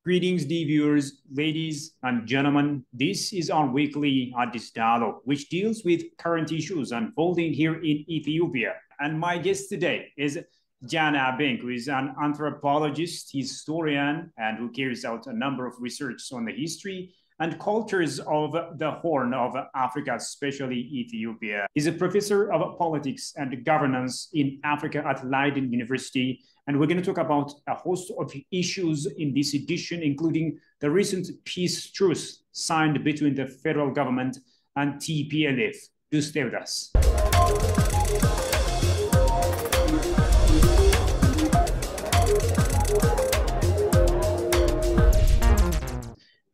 Greetings, dear viewers, ladies and gentlemen. This is our weekly Addis Dialogue, which deals with current issues unfolding here in Ethiopia. And my guest today is Jan Abbink, who is an anthropologist, historian, and who carries out a number of research on the history and cultures of the Horn of Africa, especially Ethiopia. He's a professor of politics and governance in Africa at Leiden University. And we're going to talk about a host of issues in this edition, including the recent peace truce signed between the federal government and TPLF. Do stay with us.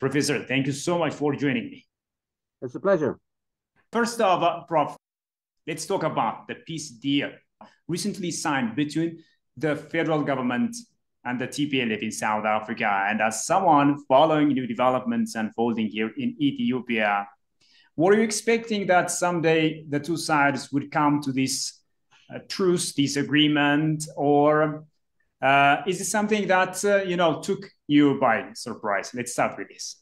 Professor, thank you so much for joining me. It's a pleasure. First off, Prof, let's talk about the peace deal recently signed between the federal government and the TPLF in South Africa. And as someone following new developments unfolding here in Ethiopia, were you expecting that someday the two sides would come to this truce, this agreement, or is it something that, took you by surprise? Let's start with this.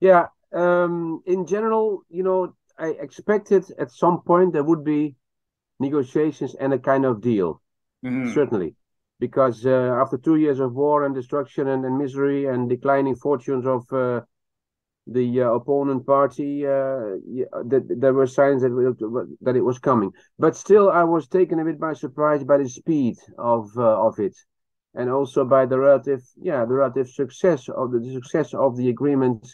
Yeah, in general, I expected at some point there would be negotiations and a kind of deal. Certainly, because after 2 years of war and destruction and misery and declining fortunes of the opponent party, there were signs that it was coming. But still, I was taken a bit by surprise by the speed of it, and also by the relative success of the agreement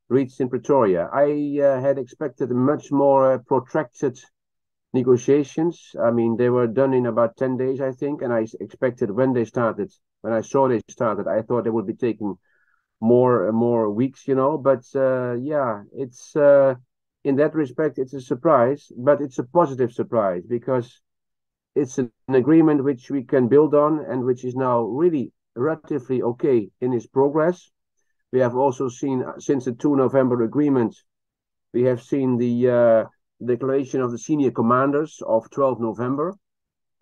reached in Pretoria. I had expected much more protracted negotiations. I mean, they were done in about 10 days, I think, and I expected when I saw they started, I thought they would be taking more weeks, but it's in that respect, it's a surprise, but it's a positive surprise because it's an agreement which we can build on and which is now really relatively okay in its progress. We have also seen, since the 2 November agreement, we have seen the declaration of the senior commanders of 12 November.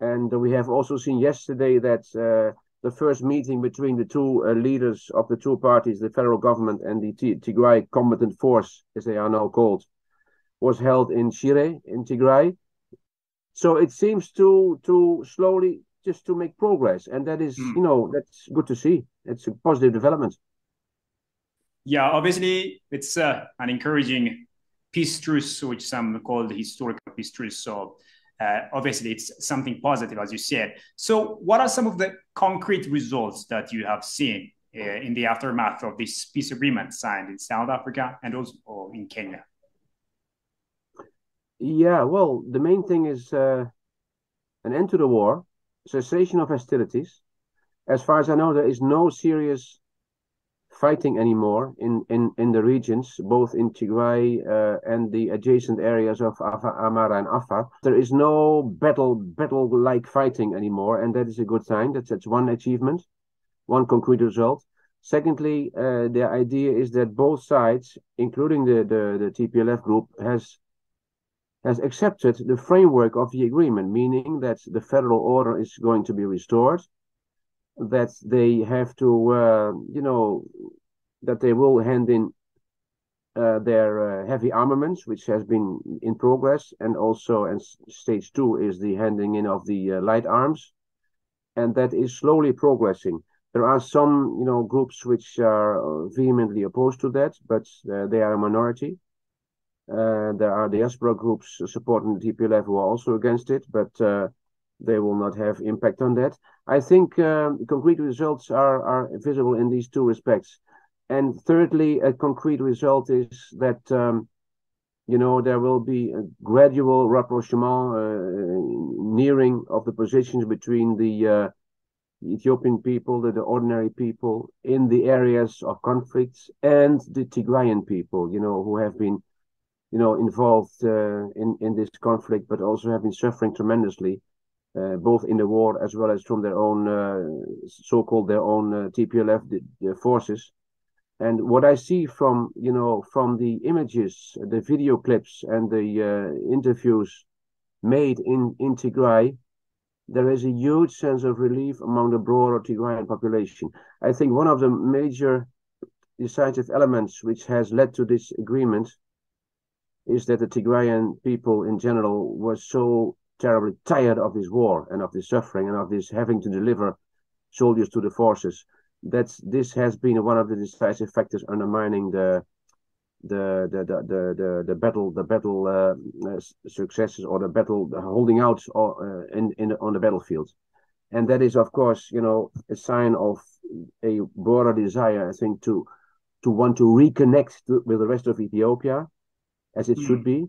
And we have also seen yesterday that the first meeting between the two leaders of the two parties, the federal government and the Tigray Combatant Force, as they are now called, was held in Shire, in Tigray. So it seems to slowly just to make progress. And that is, that's good to see. It's a positive development. Yeah, obviously, it's an encouraging peace truce, which some call the historical peace truce. So obviously, it's something positive, as you said. So what are some of the concrete results that you have seen in the aftermath of this peace agreement signed in South Africa and also in Kenya? Yeah, well, the main thing is an end to the war, cessation of hostilities. As far as I know, there is no serious fighting anymore in the regions, both in Tigray and the adjacent areas of Amara and Afar. There is no battle-like fighting anymore, and that is a good sign. That's one achievement, one concrete result. Secondly, the idea is that both sides, including the TPLF group, has accepted the framework of the agreement, meaning that the federal order is going to be restored, that they have to, that they will hand in their heavy armaments, which has been in progress, and also, and stage 2 is the handing in of the light arms, and that is slowly progressing. There are some, groups which are vehemently opposed to that, but they are a minority. There are diaspora groups supporting the TPLF who are also against it, but they will not have impact on that. I think concrete results are visible in these two respects. And thirdly, a concrete result is that, there will be a gradual rapprochement, nearing of the positions between the Ethiopian people, the ordinary people in the areas of conflicts, and the Tigrayan people, who have been, involved in this conflict, but also have been suffering tremendously. Both in the war as well as from their own so-called TPLF the forces. And what I see from the images, the video clips, and the interviews made in Tigray, there is a huge sense of relief among the broader Tigrayan population. I think one of the major decisive elements which has led to this agreement is that the Tigrayan people in general were so terribly tired of this war and of this suffering and of this having to deliver soldiers to the forces, that this has been one of the decisive factors undermining the battle successes, or the battle holding out on the battlefield. And that is, of course, a sign of a broader desire, I think, to want to reconnect with the rest of Ethiopia, as it should be.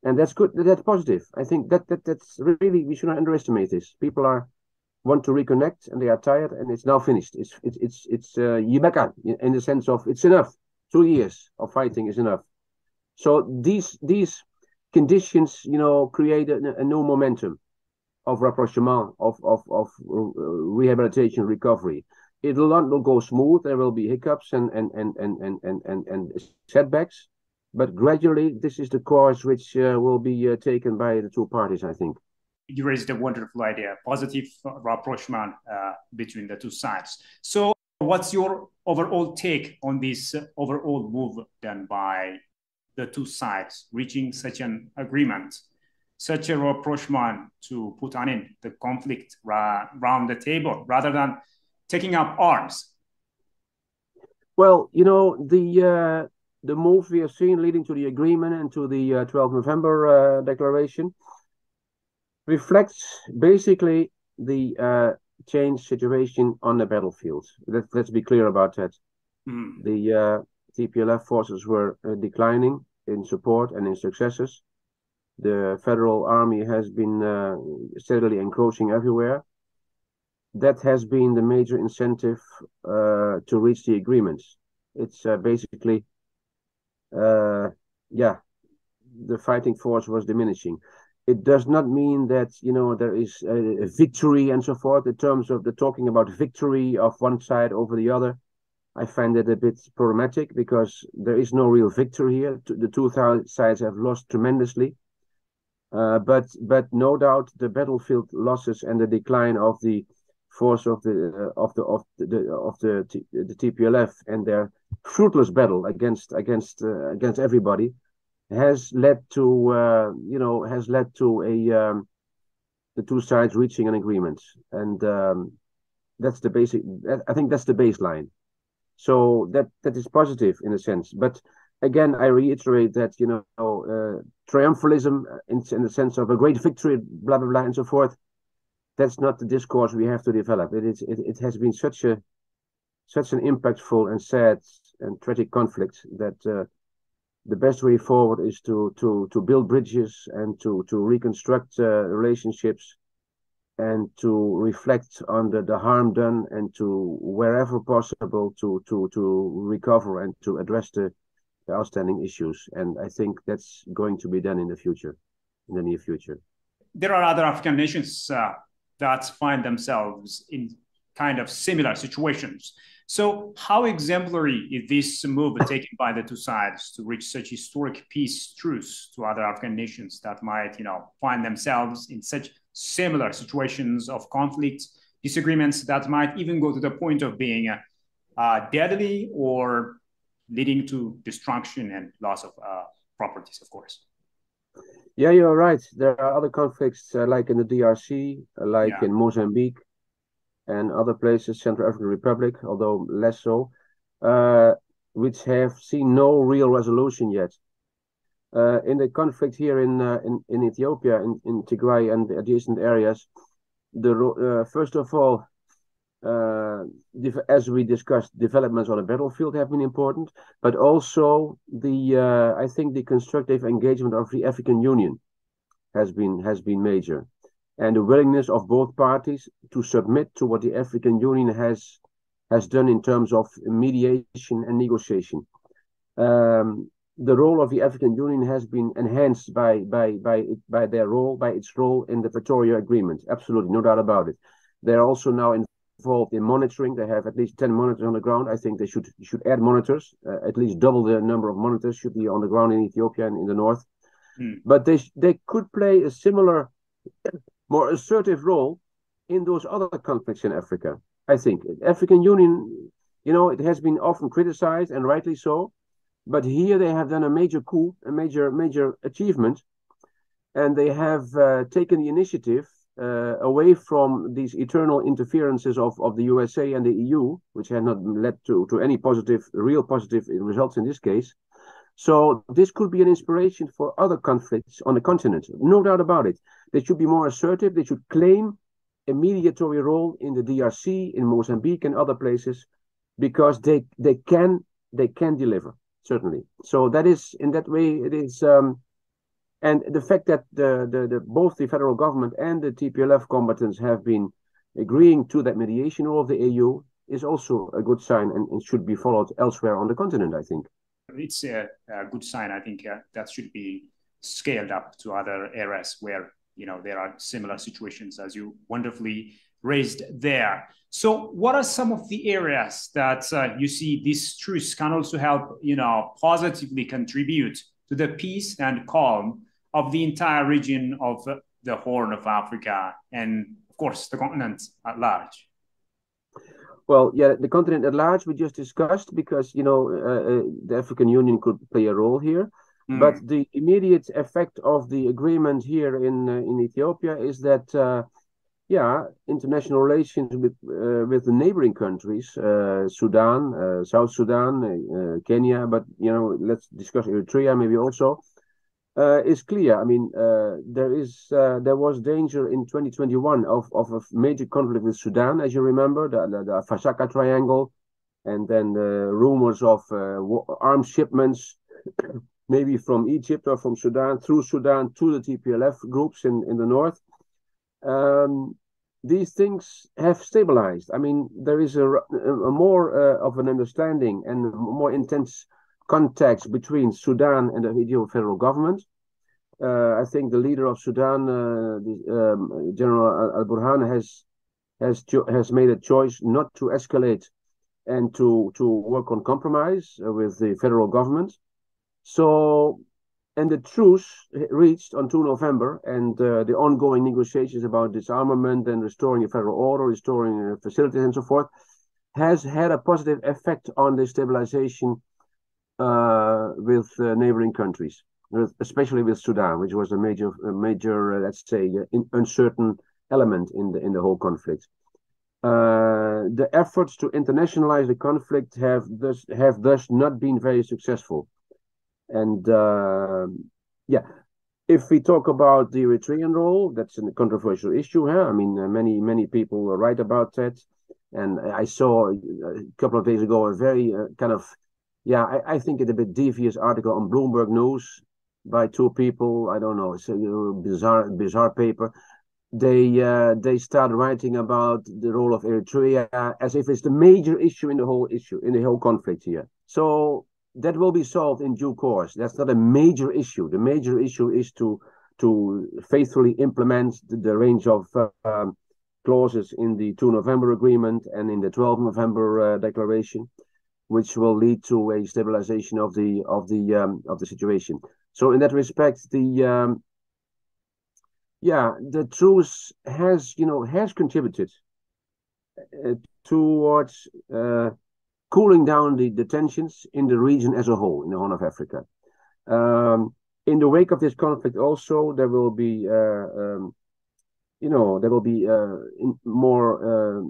And that's good. That's positive. I think that's really, we should not underestimate this. People want to reconnect, and they are tired, and it's now finished. It's Yibeka, in the sense of it's enough. 2 years of fighting is enough. So these conditions, create a new momentum of rapprochement, of rehabilitation, recovery. It will not go smooth. There will be hiccups and setbacks, but gradually this is the course which will be taken by the two parties, I think. You raised a wonderful idea, positive rapprochement between the two sides. So what's your overall take on this overall move done by the two sides, reaching such an agreement, such a rapprochement to put an end to the conflict around the table rather than taking up arms? Well, the move we have seen leading to the agreement and to the 12 November declaration reflects basically the changed situation on the battlefield. Let's be clear about that. The TPLF forces were declining in support and in successes. The federal army has been steadily encroaching everywhere. That has been the major incentive to reach the agreements. It's basically, the fighting force was diminishing. It does not mean that, there is a victory and so forth. In terms of the talking about victory of one side over the other, I find it a bit problematic, because there is no real victory here. The two sides have lost tremendously. But no doubt the battlefield losses and the decline of the force of the TPLF and their fruitless battle against everybody has led to the two sides reaching an agreement, and that's the basic. I think that's the baseline. So that is positive in a sense. But again, I reiterate that triumphalism in the sense of a great victory, blah blah blah, and so forth. That's not the discourse we have to develop. It has been such an impactful and sad and tragic conflict that the best way forward is to build bridges and to reconstruct relationships, and to reflect on the harm done, and to, wherever possible, to recover and to address the outstanding issues. And I think that's going to be done in the near future. There are other African nations that find themselves in kind of similar situations. So how exemplary is this move taken by the two sides to reach such historic peace truce to other African nations that might, find themselves in such similar situations of conflict, disagreements that might even go to the point of being deadly or leading to destruction and loss of properties, of course? Yeah, you're right. There are other conflicts like in the DRC, in Mozambique, and other places, Central African Republic, although less so, which have seen no real resolution yet. In the conflict here in Ethiopia, in Tigray and the adjacent areas, first of all, as we discussed, developments on the battlefield have been important, but also I think the constructive engagement of the African Union has been major, and the willingness of both parties to submit to what the African Union has done in terms of mediation and negotiation. The role of the African Union has been enhanced by its role in the Pretoria Agreement. Absolutely, no doubt about it. They're also now involved in monitoring. They have at least 10 monitors on the ground. I think they should add monitors. At least double the number of monitors should be on the ground in Ethiopia and in the north. But they could play a similar, more assertive role in those other conflicts in Africa. I think African Union, it has been often criticized, and rightly so, but here they have done a major coup, a major achievement, and they have taken the initiative away from these eternal interferences of the USA and the EU, which have not led to any real positive results in this case. So this could be an inspiration for other conflicts on the continent, no doubt about it. They should be more assertive. They should claim a mediatory role in the DRC, in Mozambique, and other places, because they can deliver, certainly. So that is, in that way, it is. And the fact that both the federal government and the TPLF combatants have been agreeing to that mediation role of the AU is also a good sign, and should be followed elsewhere on the continent, I think. It's a good sign. I think that should be scaled up to other areas where there are similar situations, as you wonderfully raised there. So what are some of the areas that you see this truce can also help positively contribute to the peace and calm of the entire region of the Horn of Africa, and of course the continent at large? Well, yeah, the continent at large we just discussed, because the African Union could play a role here. But the immediate effect of the agreement here in Ethiopia is that international relations with the neighboring countries, Sudan, South Sudan, Kenya, but let's discuss Eritrea maybe also, is clear. I mean, there was danger in 2021 of a major conflict with Sudan, as you remember, the Fasaka Triangle, and then rumors of arms shipments, maybe from Egypt or from Sudan, through Sudan to the TPLF groups in the north. These things have stabilized. I mean, there is a more of an understanding and more intense contacts between Sudan and the Ethiopian federal government. I think the leader of Sudan, General Al-Burhan, has made a choice not to escalate and to work on compromise with the federal government. So, and the truce reached on 2 November, and the ongoing negotiations about disarmament and restoring the federal order, restoring facilities and so forth, has had a positive effect on the stabilization with neighboring countries, especially with Sudan, which was a major let's say, uncertain element in the whole conflict. The efforts to internationalize the conflict have thus not been very successful. And if we talk about the Eritrean role, that's a controversial issue. Huh? I mean, many people write about that. And I saw a couple of days ago a very I think it's a bit devious article on Bloomberg News by two people. I don't know, it's a bizarre paper. They start writing about the role of Eritrea as if it's the major issue in the whole conflict here. So that will be solved in due course. That's not a major issue. The major issue is to faithfully implement the range of clauses in the 2 November agreement and in the 12 November declaration, which will lead to a stabilization of the situation. So in that respect, the truce has contributed towards cooling down the tensions in the region as a whole, in the Horn of Africa. In the wake of this conflict, also there will be more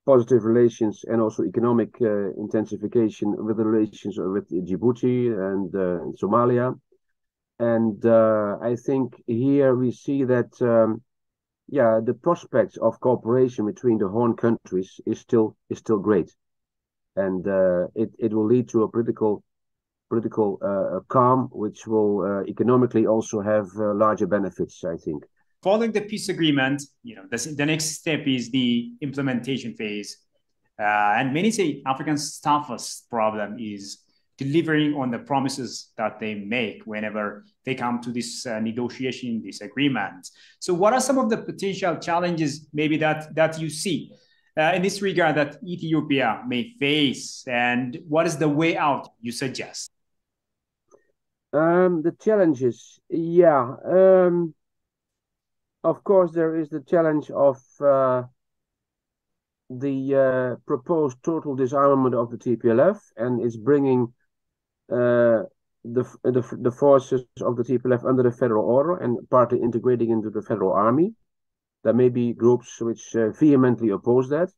positive relations and also economic intensification with the relations with Djibouti and Somalia. And I think here we see that the prospects of cooperation between the Horn countries is still great, and it will lead to a political calm, which will economically also have larger benefits, I think. Following the peace agreement, the next step is the implementation phase. And many say Africa's toughest problem is delivering on the promises that they make whenever they come to this negotiation, this agreement. So what are some of the potential challenges maybe that you see in this regard that Ethiopia may face, and what is the way out you suggest? The challenges, of course, there is the challenge of the proposed total disarmament of the TPLF, and it's bringing the forces of the TPLF under the federal order and partly integrating into the federal army. There may be groups which vehemently oppose that.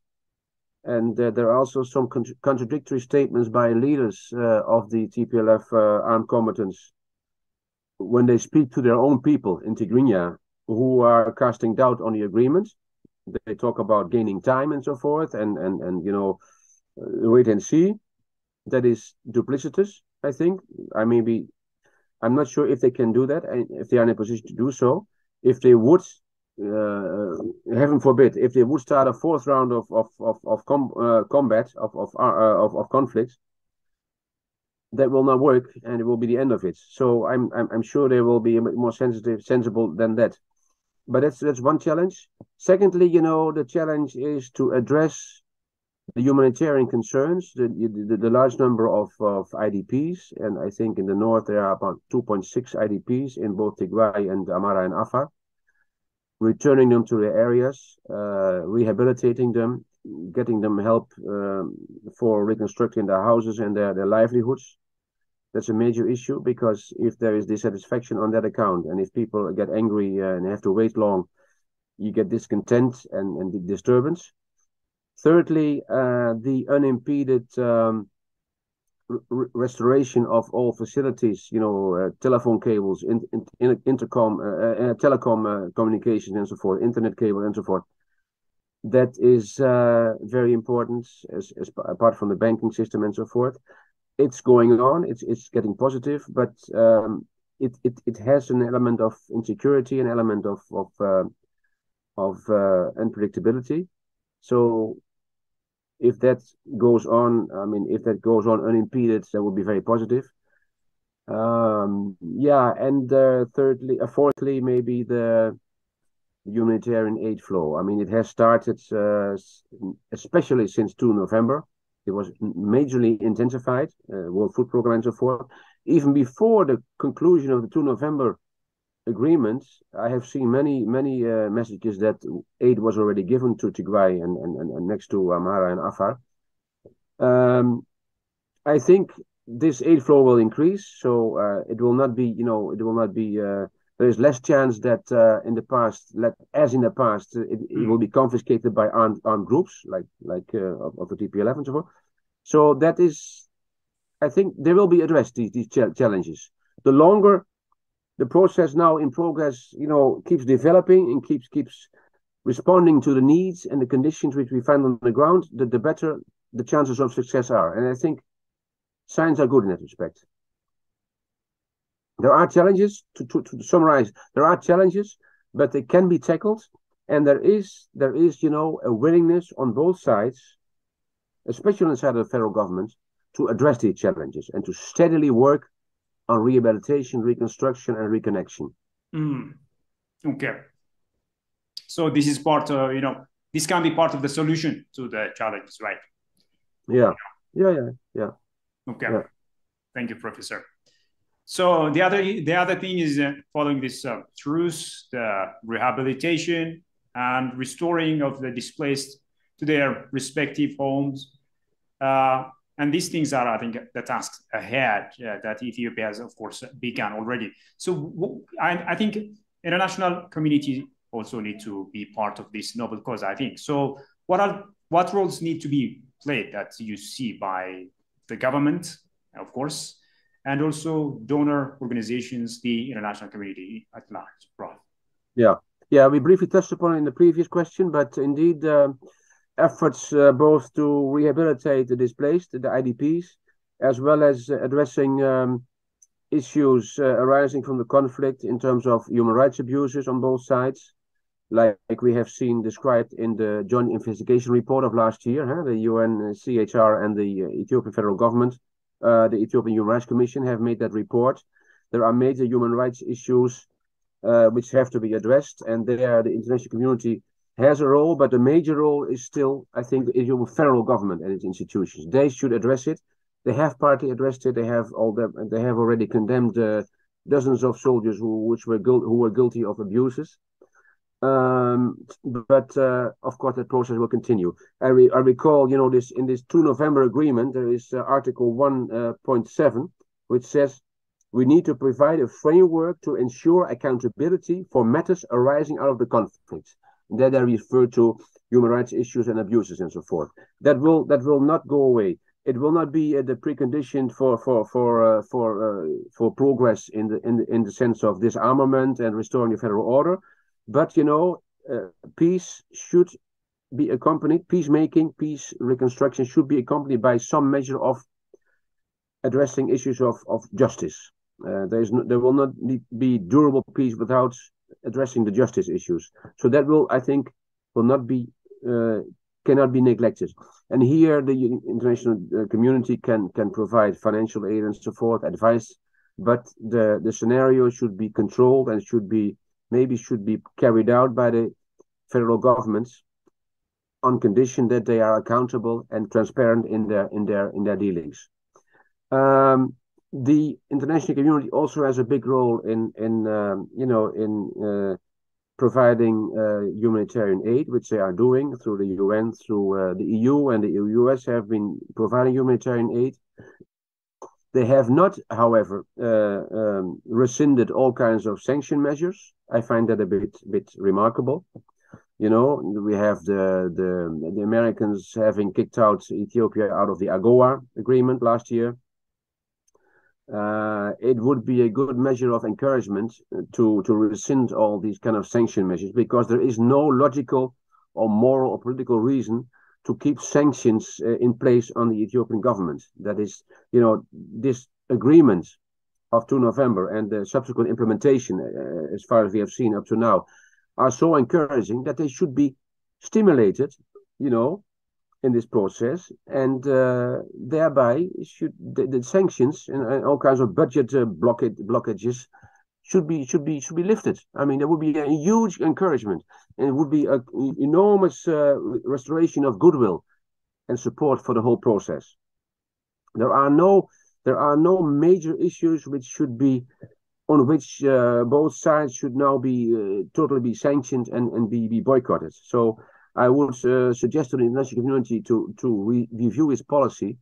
And there are also some contradictory statements by leaders of the TPLF armed combatants when they speak to their own people in Tigrinya, who are casting doubt on the agreement. They talk about gaining time and so forth, and you know, wait and see. That is duplicitous, I think. I'm not sure if they can do that, and if they are in a position to do so. If they would, heaven forbid, if they would start a fourth round of combat of conflicts, that will not work, and it will be the end of it. So I'm sure they will be a bit more sensible than that. But that's one challenge. Secondly, you know, the challenge is to address the humanitarian concerns, the large number of IDPs, and I think in the north there are about 2.6 IDPs in both Tigray and Amara and Afar. Returning them to their areas, rehabilitating them, getting them help for reconstructing their houses and their livelihoods. That's a major issue, because if there is dissatisfaction on that account, and if people get angry and have to wait long, you get discontent and disturbance. Thirdly, the unimpeded restoration of all facilities, you know, telephone cables, telecom communications and so forth, internet cable and so forth. That is very important, as apart from the banking system and so forth. It's going on. It's getting positive, but it has an element of insecurity, an element of unpredictability. So if that goes on, I mean, if that goes on unimpeded, that would be very positive. Yeah, and fourthly, maybe the humanitarian aid flow. I mean, it has started, especially since 2 November. It was majorly intensified, World Food Programme and so forth. Even before the conclusion of the 2 November agreement, I have seen many messages that aid was already given to Tigray and next to Amhara and Afar. I think this aid flow will increase, so it will not be, you know, there is less chance that in the past, it will be confiscated by armed groups like of the TPLF and so forth. So that is, I think, they will be addressed, these challenges. The longer the process now in progress, you know, keeps developing and keeps responding to the needs and the conditions which we find on the ground, the better the chances of success are. And I think signs are good in that respect. There are challenges, to summarize, there are challenges, but they can be tackled. And there is, you know, a willingness on both sides, especially on the side of the federal government, to address these challenges and to steadily work on rehabilitation, reconstruction, and reconnection. Okay. So this is part, you know, this can be part of the solution to the challenges, right? Yeah. Okay. Yeah. Thank you, Professor. So the other thing is following this truce, the rehabilitation and restoring of the displaced to their respective homes. And these things are, I think, the tasks ahead that Ethiopia has, of course, begun already. So I think international community also need to be part of this noble cause, I think. So what roles need to be played that you see by the government, of course, and also donor organizations, the international community at large, Prof? Yeah, we briefly touched upon it in the previous question, but indeed, efforts both to rehabilitate the displaced, the IDPs, as well as addressing issues arising from the conflict in terms of human rights abuses on both sides, like we have seen described in the joint investigation report of last year, the UNCHR and the Ethiopian federal government. The Ethiopian Human Rights Commission have made that report. There are major human rights issues which have to be addressed, and there the international community has a role, but the major role is still, I think, the Ethiopian federal government and its institutions. They should address it. They have partly addressed it. They have already condemned dozens of soldiers who were guilty of abuses. But of course, that process will continue. I recall, you know, this in this 2 November agreement, there is Article 1.7, which says we need to provide a framework to ensure accountability for matters arising out of the conflict. And that I refer to human rights issues and abuses and so forth. That will not go away. It will not be the precondition for progress in the sense of disarmament and restoring the federal order. But you know, peace should be accompanied. Peacemaking, peace reconstruction should be accompanied by some measure of addressing issues of justice. There will not be durable peace without addressing the justice issues. So that will, I think, will not be cannot be neglected. And here, the international community can provide financial aid and so forth, advice, but the scenario should be controlled and should be carried out by the federal governments on condition that they are accountable and transparent in their dealings. The international community also has a big role in providing humanitarian aid, which they are doing through the UN, through the EU, and the US have been providing humanitarian aid. They have not, however, rescinded all kinds of sanction measures. I find that a bit remarkable. You know, we have the Americans having kicked out Ethiopia out of the AGOA agreement last year. It would be a good measure of encouragement to rescind all these kind of sanction measures, because there is no logical or moral or political reason to keep sanctions in place on the Ethiopian government. That is, you know, this agreement of 2 November and the subsequent implementation, as far as we have seen up to now, are so encouraging that they should be stimulated, you know, in this process, and thereby the sanctions and all kinds of budget blockages should be lifted. I mean, there would be a huge encouragement, and it would be an enormous restoration of goodwill and support for the whole process. There are no major issues on which both sides should now be totally be sanctioned and be boycotted. So I would suggest to the international community to review its policy,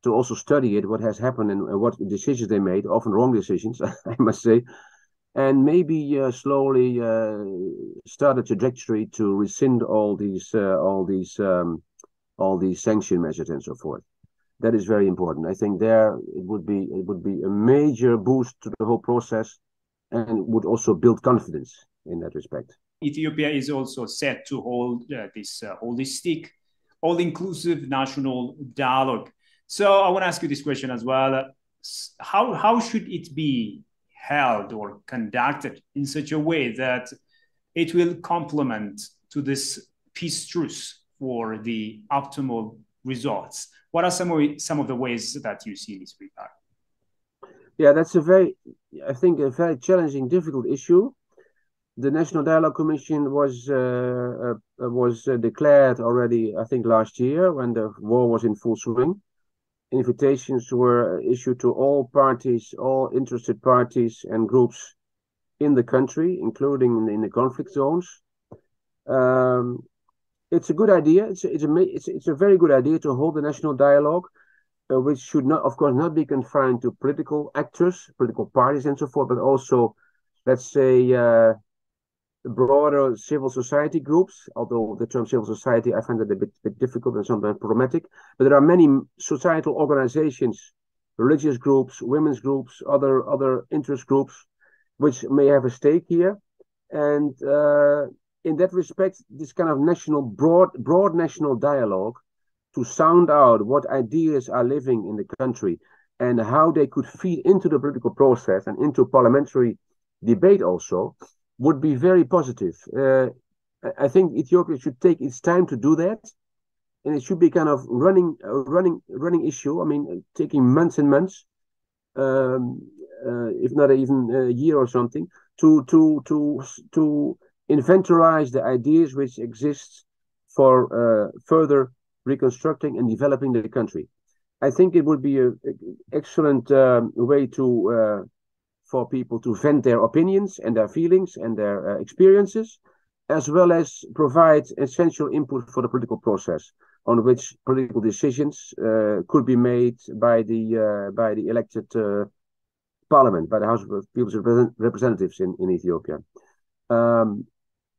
to also study it, what has happened and what decisions they made, often wrong decisions, I must say, and maybe slowly start a trajectory to rescind all these sanction measures and so forth. That is very important. I think it would be a major boost to the whole process, and would also build confidence in that respect. Ethiopia is also set to hold this holistic, all-inclusive national dialogue. So I want to ask you this question as well. How should it be held or conducted in such a way that it will complement to this peace truce for the optimal results? What are some of the ways that you see in this regard? Yeah, that's I think a very challenging, difficult issue. The National Dialogue Commission was declared already, I think, last year, when the war was in full swing. Invitations were issued to all parties, all interested parties and groups in the country, including in the conflict zones. It's a good idea. It's a very good idea to hold a national dialogue, which should not, of course, not be confined to political actors, political parties, and so forth, but also, let's say, broader civil society groups. Although the term civil society, I find it a bit difficult and sometimes problematic. But there are many societal organizations, religious groups, women's groups, other interest groups, which may have a stake here. And in that respect, this kind of broad national dialogue to sound out what ideas are living in the country and how they could feed into the political process and into parliamentary debate also, would be very positive. I think Ethiopia should take its time to do that, and it should be kind of running issue. I mean, taking months and months, if not even a year or something, to inventorize the ideas which exist for further reconstructing and developing the country. I think it would be an excellent way for people to vent their opinions and their feelings and their experiences, as well as provide essential input for the political process on which political decisions could be made by the elected parliament, by the House of People's Representatives in Ethiopia.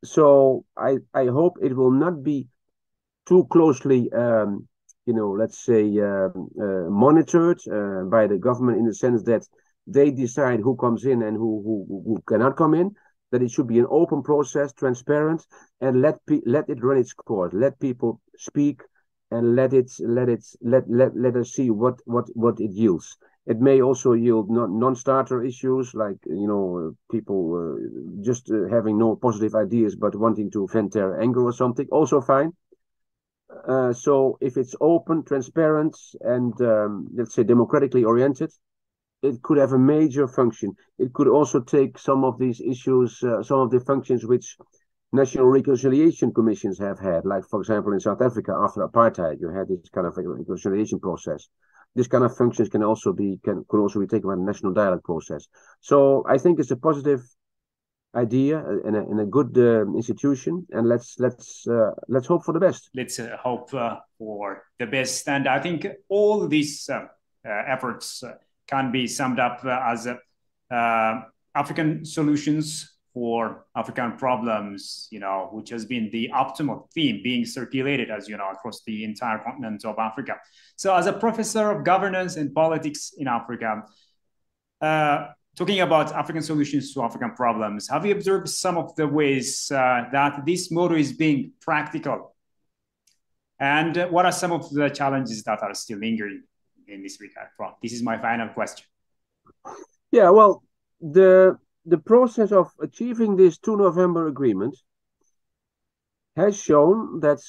So I hope it will not be too closely, let's say, monitored by the government, in the sense that they decide who comes in and who cannot come in. That it should be an open process, transparent, and let it run its course. Let people speak, and let us see what it yields. It may also yield non-starter issues, like people just having no positive ideas but wanting to vent their anger or something. Also fine. So if it's open, transparent, and let's say democratically oriented, it could have a major function. It could also take some of these issues, some of the functions which national reconciliation commissions have had, like, for example, in South Africa after apartheid, you had this kind of reconciliation process. This kind of functions could also be taken by the national dialogue process. So I think it's a positive idea and a good institution, and let's hope for the best. Let's hope for the best, and I think all these efforts can be summed up as African solutions for African problems, which has been the optimal theme being circulated, as you know, across the entire continent of Africa. So as a professor of governance and politics in Africa, talking about African solutions to African problems, have you observed some of the ways that this motto is being practical? And what are some of the challenges that are still lingering in this regard, Prof? This is my final question. Yeah, well, the process of achieving this 2 November agreement has shown that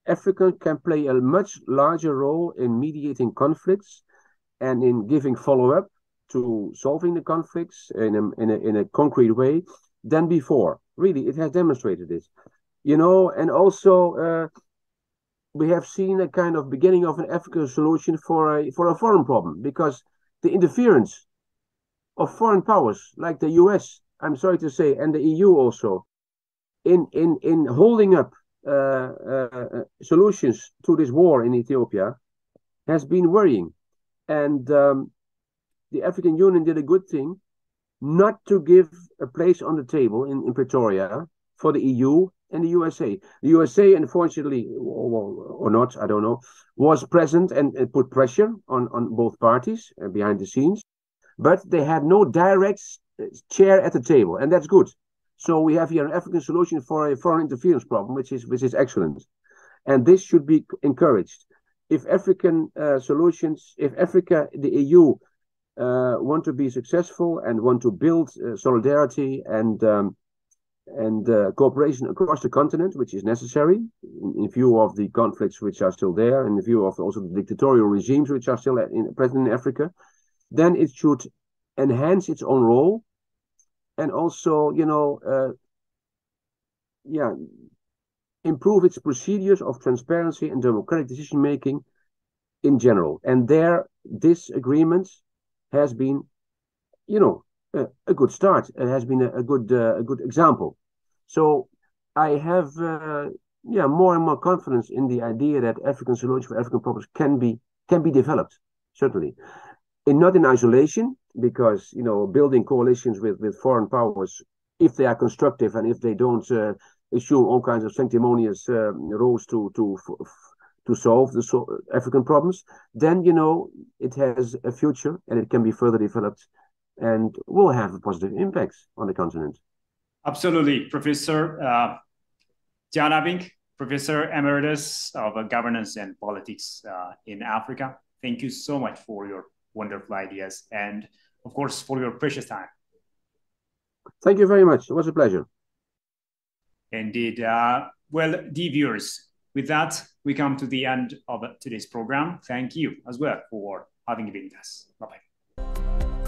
Africa can play a much larger role in mediating conflicts and in giving follow-up to solving the conflicts in a concrete way than before. Really, it has demonstrated this. And also we have seen a kind of beginning of an African solution for a foreign problem, because the interference of foreign powers like the US, I'm sorry to say, and the EU also, in holding up solutions to this war in Ethiopia has been worrying. And the African Union did a good thing not to give a place on the table in Pretoria for the EU and the USA. The USA, unfortunately, or not, I don't know, was present and put pressure on both parties behind the scenes, but they had no direct chair at the table, and that's good. So we have here an African solution for a foreign interference problem, which is excellent, and this should be encouraged. If African solutions, if Africa, the EU, want to be successful and want to build solidarity and cooperation across the continent, which is necessary in view of the conflicts which are still there, in view of also the dictatorial regimes which are still present in Africa, then it should enhance its own role and also, improve its procedures of transparency and democratic decision-making in general. And this agreement has been, a good start. It has been a good example. So I have, more and more confidence in the idea that African solutions for African problems can be developed, certainly. Not in isolation, because, building coalitions with foreign powers, if they are constructive and if they don't assume all kinds of sanctimonious roles to solve the African problems, then, it has a future and it can be further developed and will have a positive impact on the continent. Absolutely. Professor Jan Abbink, Professor Emeritus of Governance and Politics in Africa, thank you so much for your wonderful ideas and, of course, for your precious time. Thank you very much. It was a pleasure. Indeed. Well, dear viewers, with that, we come to the end of today's program. Thank you as well for having been with us. Bye-bye.